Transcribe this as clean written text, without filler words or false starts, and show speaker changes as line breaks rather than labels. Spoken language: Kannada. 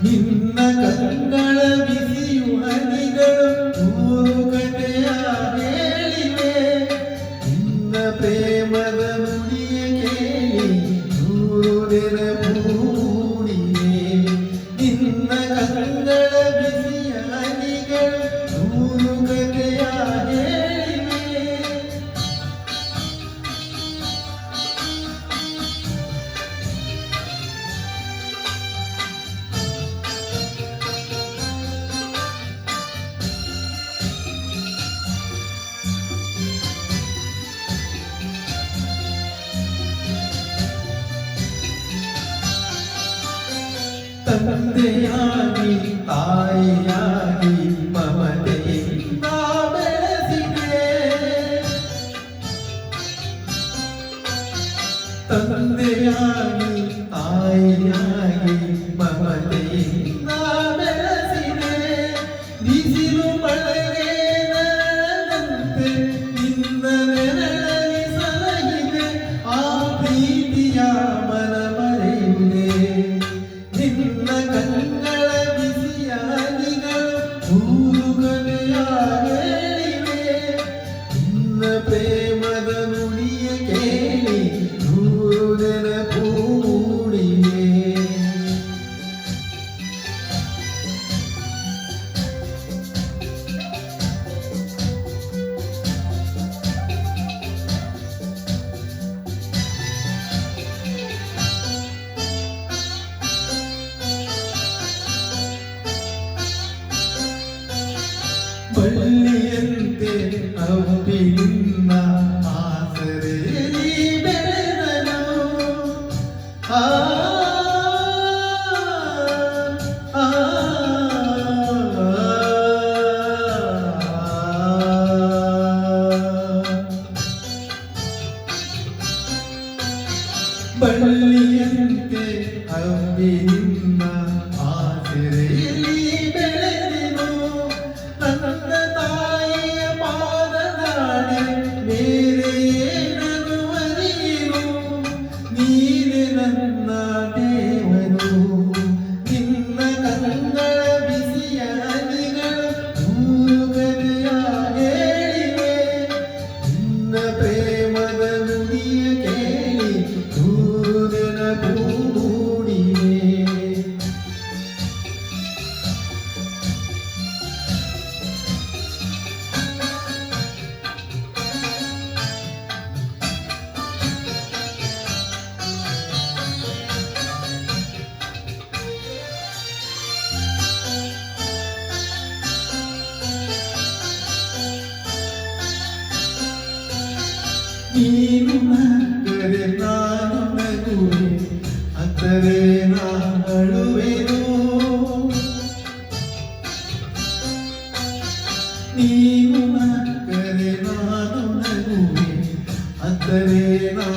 ನಿನ್ನ ಕಂಗಳ ಬಿಸಿಯು ಹನಿಗಳು ನೂರು ಕಥೆಯ ಹೇಳಿವೆ. ನಿನ್ನ ಪ್ರೇಮದ ನುಡಿಯ ಕೇಳಿ ನೂರು ನೆನಪು ಮೂಡಿವೆ. ನಿನ್ನ ಕಂಗಳ ಬಿಸಿಯ ಹನಿಗಳು ನೂರು ಕಥೆಯ ಹೇಳಿವೆ. ತಂದೆಯಾಗಿ ತಾಯಿಯಾಗಿ ಮಮತೆಯಿಂದ ಬೆಳೆಸಿದೆ. ತಂದೆಯಾಗಿ ತಾಯಿಯಾಗಿ ಮಮತೆಯಿಂದ ಬೆಳೆಸಿದೆ. ಬಿಸಿಲು ಮಳೆಗೆ ನೆರಳಂತೆ ನಿನ್ನ ನೆರಳಲ್ಲಿ ಸಲಹಿದೆ. ಆ ಪ್ರೀತಿಯ ಮನ ಮರೆಯುವುದೇ. ನಿನ್ನ ಕಂಗಳ ಬಿಸಿಯ ಹನಿಗಳು ನೂರು ಕಥೆಯ ಹೇಳಿವೆ. ನಿನ್ನ ಪ್ರೇಮದ ನುಡಿಯ ಕೇಳಿ ನೂರು ನೆನಪು ಮೂಡಿವೆ. ಬಳ್ಳಿಯಂತೆ ಅಪ್ಪಿ ನಿನ್ನ ಆಸರೆಯಲ್ಲಿ ಬೆಳೆದನು. ಆ ಆ, ಬಳ್ಳಿಯಂತೆ ಅಪ್ಪಿ ನಿನ್ನ ಆಸರೆಯಲ್ಲಿ ಬೆಳೆದೆನು. ನನ್ನ ತಾಯಿಯ ಪಾದದಾಣೆ ಬೇರೆ ಏನನು ಅರಿಯೆನು. ನೀನೆ ನನ್ನ ದೇವರು. ನಿನ್ನ ಕಂಗಳ ಬಿಸಿಯ ಹನಿಗಳು ನೂರು ಕಥೆಯ ಹೇಳಿವೆ. ನಿನ್ನ ಪ್ರೇಮದ ನುಡಿಯ ಕೇಳಿ ನೂರು ನೆನಪು ಮೂಡಿವೆ. ನೀನು ನಕ್ಕರೆ ನಾನು ನಗುವೆ, ಅಂದರೆ ನಾ ಅಳುವೆನು. ನೀನು ನಕ್ಕರೆ ನಾನು ನಗುವೆ, ಅಂದರೆ ನಾ